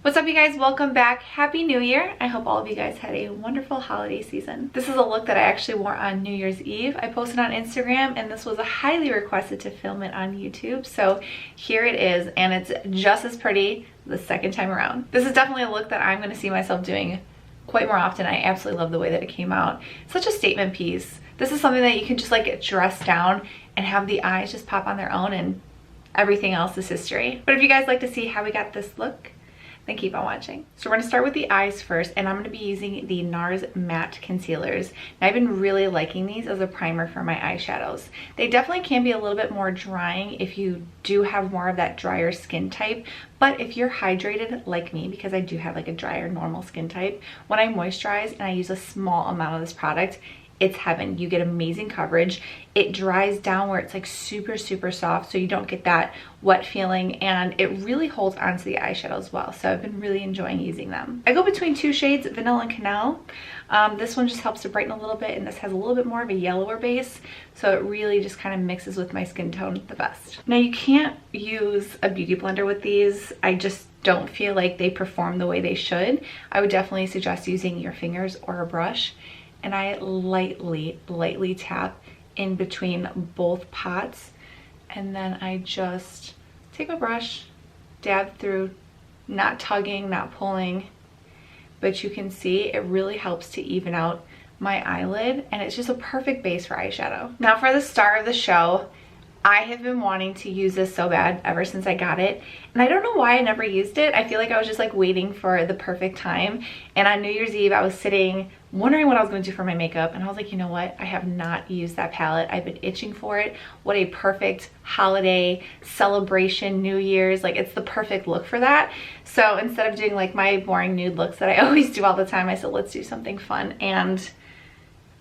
What's up, you guys? Welcome back. Happy New Year. I hope all of you guys had a wonderful holiday season. This is a look that I actually wore on New Year's Eve. I posted on Instagram and this was highly requested to film it on YouTube. So here it is, and it's just as pretty the second time around. This is definitely a look that I'm going to see myself doing quite more often. I absolutely love the way that it came out. Such a statement piece. This is something that you can just like dress down and have the eyes just pop on their own and everything else is history. But if you guys like to see how we got this look, then keep on watching. So we're gonna start with the eyes first, and I'm gonna be using the Nars matte concealers. And I've been really liking these as a primer for my eyeshadows. They definitely can be a little bit more drying if you do have more of that drier skin type, but if you're hydrated like me, because I do have like a drier normal skin type, when I moisturize and I use a small amount of this product, it's heaven. You get amazing coverage. It dries down where it's like super soft, so you don't get that wet feeling, and it really holds onto the eyeshadow as well. So I've been really enjoying using them. I go between two shades, Vanilla and Canelle. This one just helps to brighten a little bit, and this has a little bit more of a yellower base, so it really just kind of mixes with my skin tone the best. Now you can't use a beauty blender with these. I just don't feel like they perform the way they should. I would definitely suggest using your fingers or a brush. And I lightly tap in between both pots, and then I just take my brush, dab through, not tugging, not pulling, but you can see it really helps to even out my eyelid, and it's just a perfect base for eyeshadow. Now for the star of the show, I have been wanting to use this so bad ever since I got it, and I don't know why I never used it. I feel like I was just like waiting for the perfect time, and on New Year's Eve I was sitting wondering what I was going to do for my makeup, and I was like, you know what, I have not used that palette. I've been itching for it. What a perfect holiday celebration, New Year's, like it's the perfect look for that. So instead of doing like my boring nude looks that I always do all the time, I said let's do something fun, and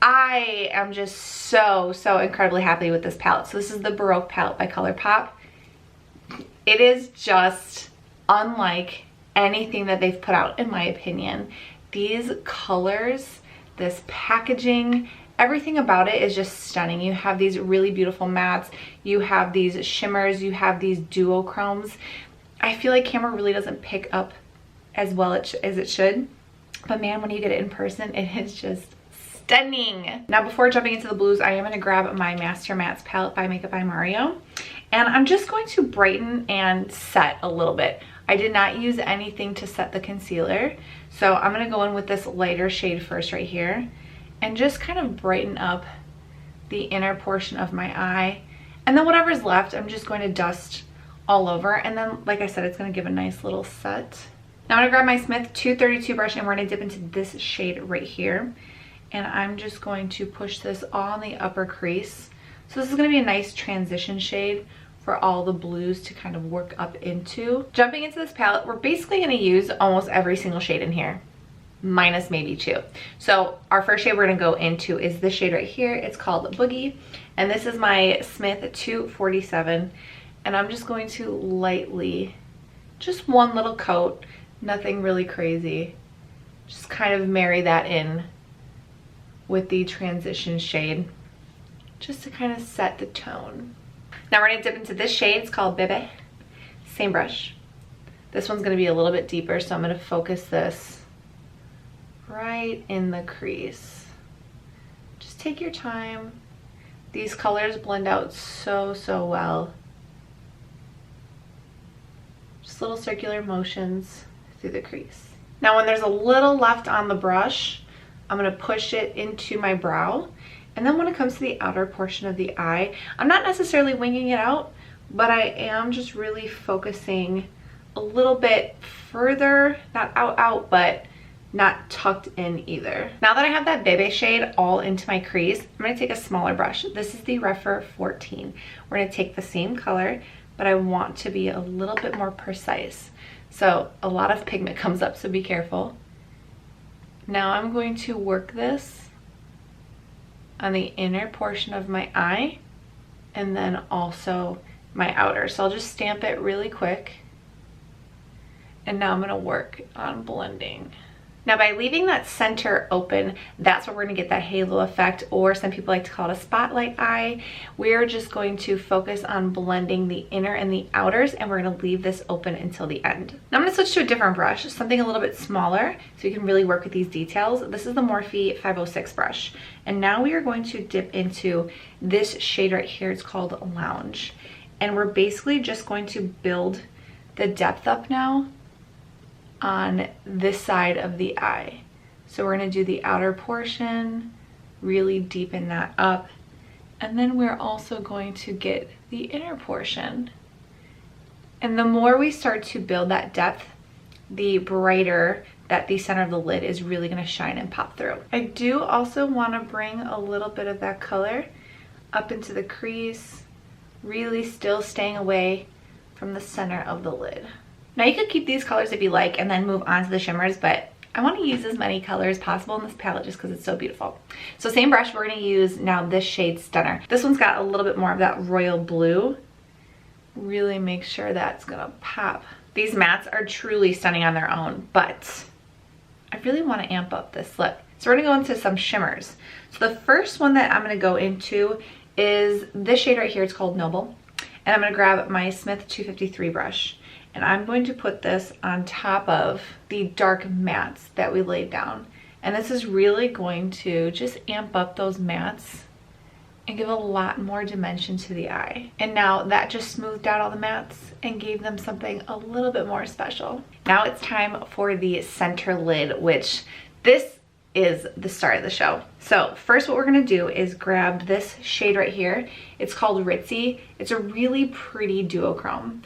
I am just so incredibly happy with this palette. So this is the Baroque palette by Colourpop. It is just unlike anything that they've put out, in my opinion. These colors, this packaging, everything about it is just stunning. You have these really beautiful mattes, you have these shimmers, you have these duochromes. I feel like camera really doesn't pick up as well as it should, but man, when you get it in person, it is just stunning. Now before jumping into the blues, I am going to grab my Master Mattes palette by Makeup by Mario, and I'm just going to brighten and set a little bit. I did not use anything to set the concealer, so I'm going to go in with this lighter shade first right here and just kind of brighten up the inner portion of my eye, and then whatever's left I'm just going to dust all over, and then like I said, it's going to give a nice little set. Now I'm going to grab my Smith 232 brush, and we're going to dip into this shade right here, and I'm just going to push this on the upper crease. So this is going to be a nice transition shade for all the blues to kind of work up into. Jumping into this palette, we're basically going to use almost every single shade in here, minus maybe two. So our first shade we're going to go into is this shade right here. It's called Boogie, and this is my Smith 247, and I'm just going to lightly, just one little coat, nothing really crazy, just kind of marry that in with the transition shade just to kind of set the tone. Now we're going to dip into this shade. It's called Bebe. Same brush. This one's going to be a little bit deeper, so I'm going to focus this right in the crease. Just take your time. These colors blend out so well. Just little circular motions through the crease. Now when there's a little left on the brush, I'm going to push it into my brow, and then when it comes to the outer portion of the eye, I'm not necessarily winging it out, but I am just really focusing a little bit further, not out, but not tucked in either. Now that I have that Bebe shade all into my crease, I'm going to take a smaller brush. This is the Refer 14. We're going to take the same color, but I want to be a little bit more precise. So a lot of pigment comes up, so be careful. Now I'm going to work this on the inner portion of my eye and then also my outer. So I'll just stamp it really quick, and now I'm going to work on blending. Now by leaving that center open, that's where we're gonna get that halo effect, or some people like to call it a spotlight eye. We're just going to focus on blending the inner and the outers, and we're gonna leave this open until the end. Now I'm gonna switch to a different brush, something a little bit smaller, so you can really work with these details. This is the Morphe 506 brush. And now we are going to dip into this shade right here. It's called Lounge. And we're basically just going to build the depth up now on this side of the eye. So we're going to do the outer portion, really deepen that up, and then we're also going to get the inner portion. And the more we start to build that depth, the brighter that the center of the lid is really going to shine and pop through. I do also want to bring a little bit of that color up into the crease, really still staying away from the center of the lid. Now you could keep these colors if you like and then move on to the shimmers, but I want to use as many colors as possible in this palette just because it's so beautiful. So same brush, we're going to use now this shade Stunner. This one's got a little bit more of that royal blue. Really make sure that's going to pop. These mattes are truly stunning on their own, but I really want to amp up this look. So we're going to go into some shimmers. So the first one that I'm going to go into is this shade right here. It's called Noble. And I'm going to grab my Smith 253 brush. And I'm going to put this on top of the dark mattes that we laid down. And this is really going to just amp up those mattes and give a lot more dimension to the eye. And now that just smoothed out all the mattes and gave them something a little bit more special. Now it's time for the center lid, which this is the star of the show. So first what we're gonna do is grab this shade right here. It's called Ritzy. It's a really pretty duochrome.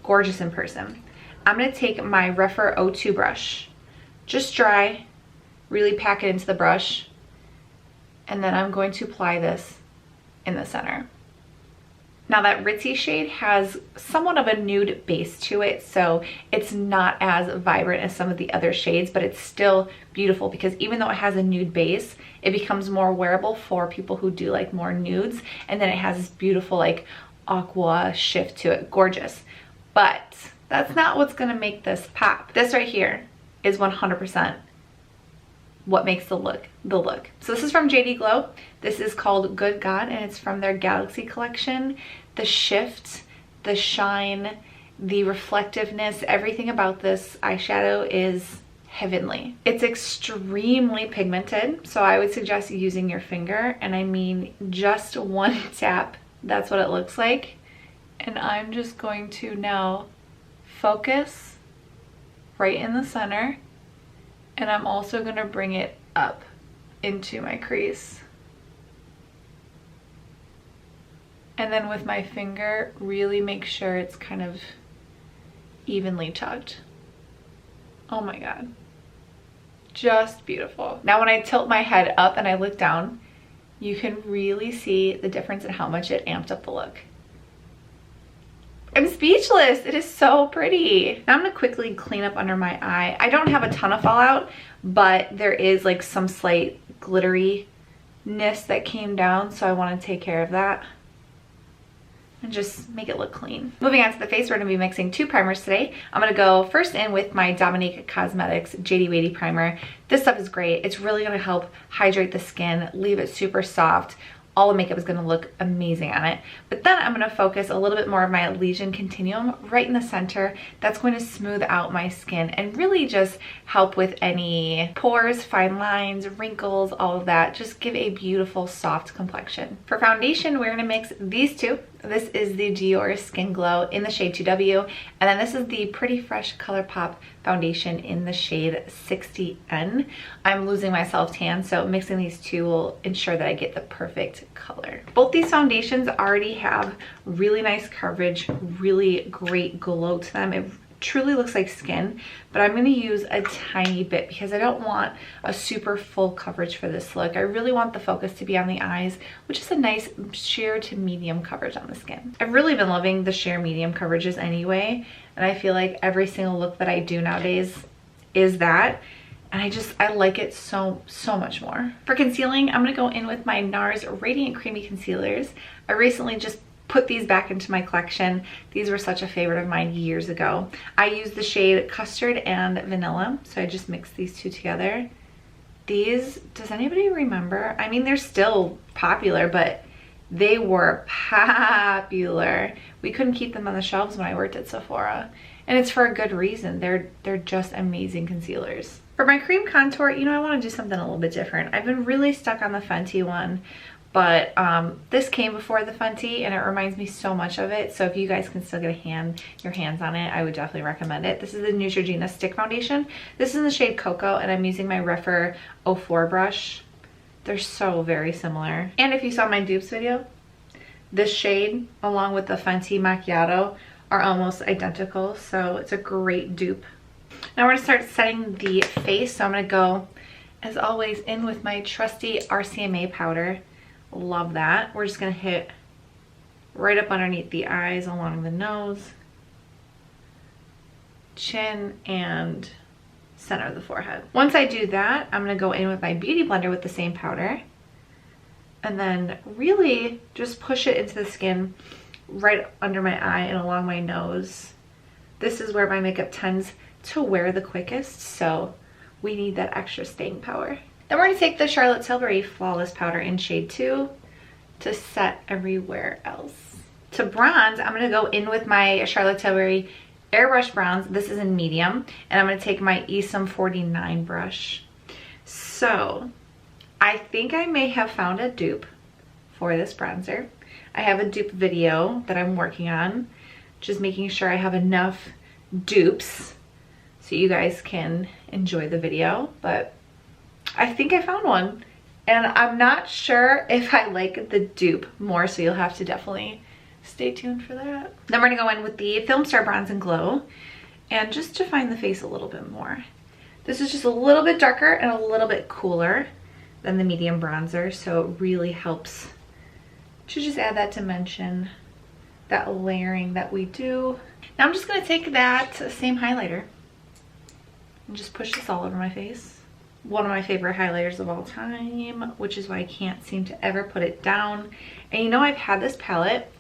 Gorgeous in person. I'm gonna take my Rephr 02 brush, just dry, really pack it into the brush, and then I'm going to apply this in the center. Now that Ritzy shade has somewhat of a nude base to it, so it's not as vibrant as some of the other shades, but it's still beautiful because even though it has a nude base, it becomes more wearable for people who do like more nudes, and then it has this beautiful like aqua shift to it. Gorgeous. But that's not what's gonna make this pop. This right here is 100% what makes the look the look. So this is from JD Glow. This is called Good God, and it's from their Galaxy collection. The shift, the shine, the reflectiveness, everything about this eyeshadow is heavenly. It's extremely pigmented, so I would suggest using your finger, and I mean just one tap, that's what it looks like. And I'm just going to now focus right in the center, and I'm also going to bring it up into my crease. And then with my finger, really make sure it's kind of evenly tucked. Oh my God. Just beautiful. Now when I tilt my head up and I look down, you can really see the difference in how much it amped up the look. I'm speechless. It is so pretty. Now I'm gonna quickly clean up under my eye. I don't have a ton of fallout, but there is like some slight glitteriness that came down, so I want to take care of that and just make it look clean. Moving on to the face, we're gonna be mixing two primers today. I'm gonna go first in with my Dominique CosmeticsxJadey Wadey primer. This stuff is great. It's really gonna help hydrate the skin, leave it super soft. All the makeup is gonna look amazing on it. But then I'm gonna focus a little bit more of my Elysian Continuum right in the center. That's going to smooth out my skin and really just help with any pores, fine lines, wrinkles, all of that. Just give a beautiful soft complexion. For foundation, we're gonna mix these two. This is the Dior Skin Glow in the shade 2W, and then this is the Pretty Fresh Colourpop foundation in the shade 60N. I'm losing my self-tan, so mixing these two will ensure that I get the perfect color. Both these foundations already have really nice coverage, really great glow to them. It truly looks like skin, but I'm going to use a tiny bit because I don't want a super full coverage for this look. I really want the focus to be on the eyes, which is a nice sheer to medium coverage on the skin. I've really been loving the sheer medium coverages anyway, and I feel like every single look that I do nowadays is that, and I like it so much more. For concealing, I'm going to go in with my Nars Radiant Creamy Concealers. I recently just put these back into my collection. These were such a favorite of mine years ago. I used the shade Custard and Vanilla, so I just mixed these two together. These, does anybody remember? I mean, they're still popular, but they were popular. We couldn't keep them on the shelves when I worked at Sephora. And it's for a good reason. They're just amazing concealers. For my cream contour, you know, I want to do something a little bit different. I've been really stuck on the Fenty one, but this came before the Fenty and it reminds me so much of it. So if you guys can still get your hands on it, I would definitely recommend it. This is the Neutrogena Stick Foundation. This is in the shade Cocoa and I'm using my Rephr 04 brush. They're so very similar. And if you saw my dupes video, this shade along with the Fenty Macchiato are almost identical, so it's a great dupe. Now we're gonna start setting the face, so I'm gonna go, as always, in with my trusty RCMA powder. Love that. We're just gonna hit right up underneath the eyes, along the nose, chin, and center of the forehead. Once I do that, I'm gonna go in with my beauty blender with the same powder, and then really just push it into the skin right under my eye and along my nose. This is where my makeup tends to wear the quickest, so we need that extra staying power. Then we're going to take the Charlotte Tilbury Flawless Powder in shade 2 to set everywhere else. To bronze, I'm going to go in with my Charlotte Tilbury Airbrush Bronze. This is in medium, and I'm going to take my Esom 49 brush. So I think I may have found a dupe for this bronzer. I have a dupe video that I'm working on, just making sure I have enough dupes so you guys can enjoy the video, but I think I found one and I'm not sure if I like the dupe more, so you'll have to definitely stay tuned for that. Then we're gonna go in with the Filmstar Bronze and Glow and just define the face a little bit more. This is just a little bit darker and a little bit cooler than the medium bronzer, so it really helps to just add that dimension, that layering that we do. Now I'm just gonna take that same highlighter and just push this all over my face. One of my favorite highlighters of all time, which is why I can't seem to ever put it down. And you know, I've had this palette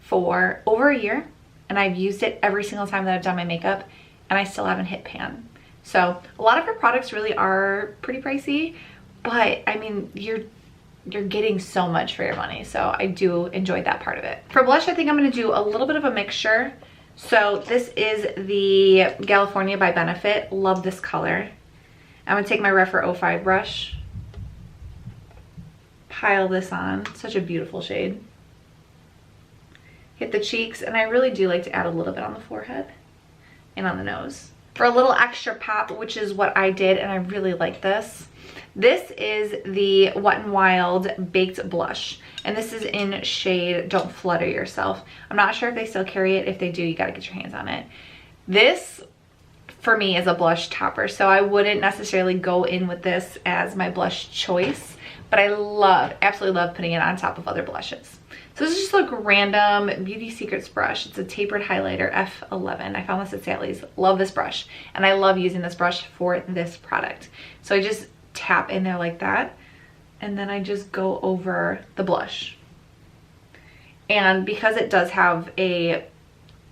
for over a year and I've used it every single time that I've done my makeup and I still haven't hit pan. So a lot of her products really are pretty pricey, but I mean, you're getting so much for your money, so I do enjoy that part of it. For blush, I think I'm going to do a little bit of a mixture. So this is the Galifornia by Benefit. Love this color. I'm going to take my Rephr 05 brush, pile this on. Such a beautiful shade. Hit the cheeks, and I really do like to add a little bit on the forehead and on the nose. For a little extra pop, which is what I did, and I really like this. This is the Wet n Wild Baked Blush, and this is in shade Don't Flutter Yourself. I'm not sure if they still carry it. If they do, you gotta get your hands on it. This, for me, is a blush topper, so I wouldn't necessarily go in with this as my blush choice, but I love, absolutely love putting it on top of other blushes. So this is just like a random Beauty Secrets brush. It's a tapered highlighter, F11. I found this at Sally's. Love this brush, and I love using this brush for this product. So I just tap in there like that, and then I just go over the blush. And because it does have a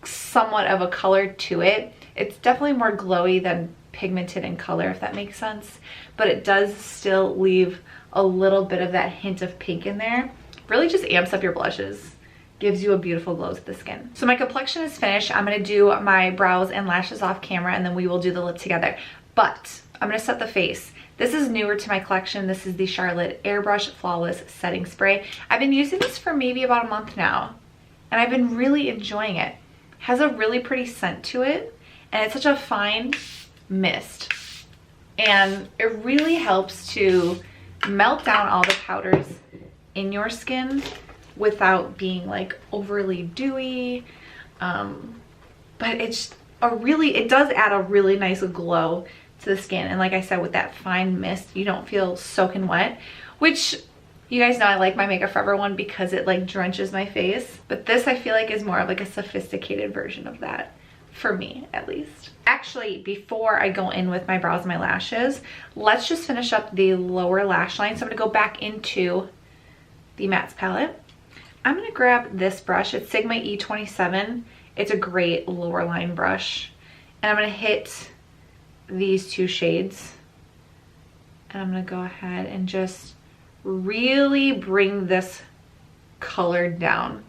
somewhat of a color to it, it's definitely more glowy than pigmented in color, if that makes sense, but it does still leave a little bit of that hint of pink in there. Really just amps up your blushes, gives you a beautiful glow to the skin. So my complexion is finished. I'm gonna do my brows and lashes off camera, and then we will do the lip together. But I'm gonna set the face. This is newer to my collection. This is the Charlotte Airbrush Flawless Setting Spray. I've been using this for maybe about a month now, and I've been really enjoying it. It has a really pretty scent to it, and it's such a fine mist. And it really helps to melt down all the powders in your skin without being like overly dewy. But it's it does add a really nice glow to the skin. And like I said, with that fine mist, you don't feel soaking wet, which you guys know I like my Makeup Forever one because it like drenches my face. But this I feel like is more of like a sophisticated version of that, for me at least. Actually, before I go in with my brows and my lashes, let's just finish up the lower lash line. So I'm gonna go back into the Mattes palette. I'm gonna grab this brush. It's Sigma E27. It's a great lower line brush. And I'm gonna hit these two shades. And I'm gonna go ahead and just really bring this color down,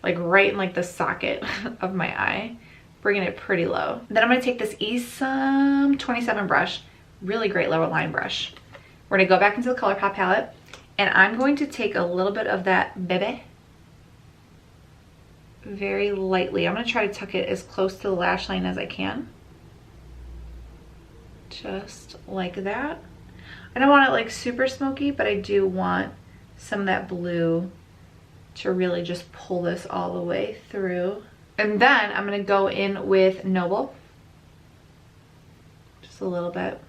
like right in like the socket of my eye, bringing it pretty low. Then I'm gonna take this E27 brush, really great lower line brush. We're gonna go back into the Colourpop palette, and I'm going to take a little bit of that Bebe, very lightly. I'm gonna try to tuck it as close to the lash line as I can. Just like that. I don't want it like super smoky, but I do want some of that blue to really just pull this all the way through. And then I'm gonna go in with Noble, just a little bit,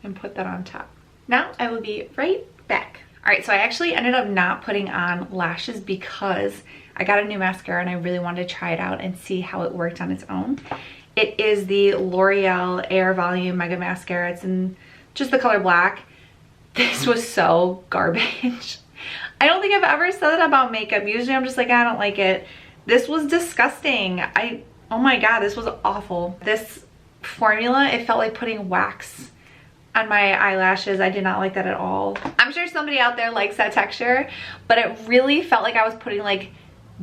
and put that on top. Now I will be right back. All right, so I actually ended up not putting on lashes because I got a new mascara and I really wanted to try it out and see how it worked on its own. It is the L'Oreal Air Volume Mega Mascara. It's in just the color black. This was so garbage. I don't think I've ever said that about makeup. Usually I'm just like, I don't like it. This was disgusting. Oh my God, this was awful. This formula, it felt like putting wax on my eyelashes. I did not like that at all. I'm sure somebody out there likes that texture, but it really felt like I was putting like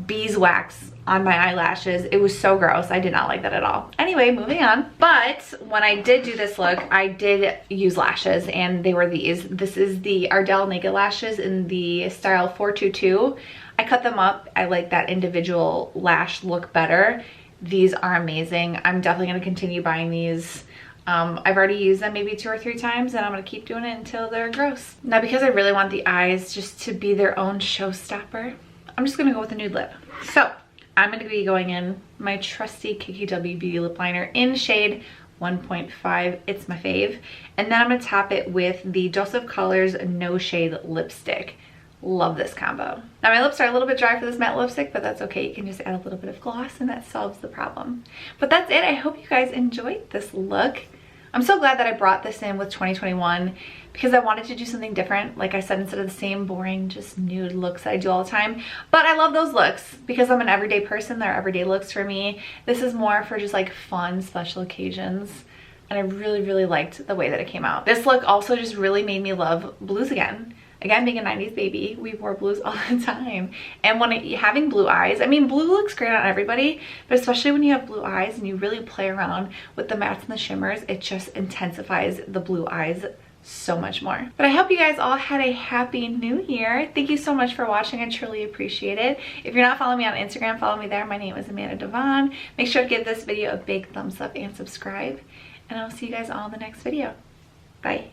beeswax on my eyelashes. It was so gross. I did not like that at all. Anyway, moving on. But when I did do this look, I did use lashes, and they were these. This is the Ardell Naked Lashes in the style 422. I cut them up. I like that individual lash look better. These are amazing. I'm definitely going to continue buying these. I've already used them maybe 2 or 3 times, and I'm going to keep doing it until they're gross. Now, because I really want the eyes just to be their own showstopper, I'm just going to go with a nude lip. So I'm going to be going in my trusty Kkwbeauty Lip Liner in shade 1.5. It's my fave. And then I'm going to top it with the Dose of Colors No Shade Lipstick. Love this combo. Now my lips are a little bit dry for this matte lipstick, but that's okay. You can just add a little bit of gloss and that solves the problem. But that's it. I hope you guys enjoyed this look. I'm so glad that I brought this in with 2021 because I wanted to do something different. Like I said, instead of the same boring, just nude looks that I do all the time. But I love those looks because I'm an everyday person. They're everyday looks for me. This is more for just like fun, special occasions. And I really, really liked the way that it came out. This look also just really made me love blues again. Again, being a 90s baby, we wore blues all the time. And when having blue eyes, I mean, blue looks great on everybody, but especially when you have blue eyes and you really play around with the mattes and the shimmers, it just intensifies the blue eyes so much more. But I hope you guys all had a happy new year. Thank you so much for watching. I truly appreciate it. If you're not following me on Instagram, follow me there. My name is Amanda Devon. Make sure to give this video a big thumbs up and subscribe. And I'll see you guys all in the next video. Bye.